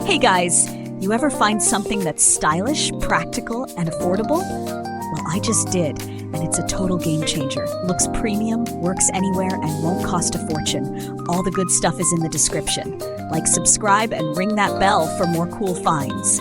Hey guys, you ever find something that's stylish, practical, and affordable? Well, I just did, and it's a total game changer. Looks premium, works anywhere, and won't cost a fortune. All the good stuff is in the description. Like, subscribe, and ring that bell for more cool finds.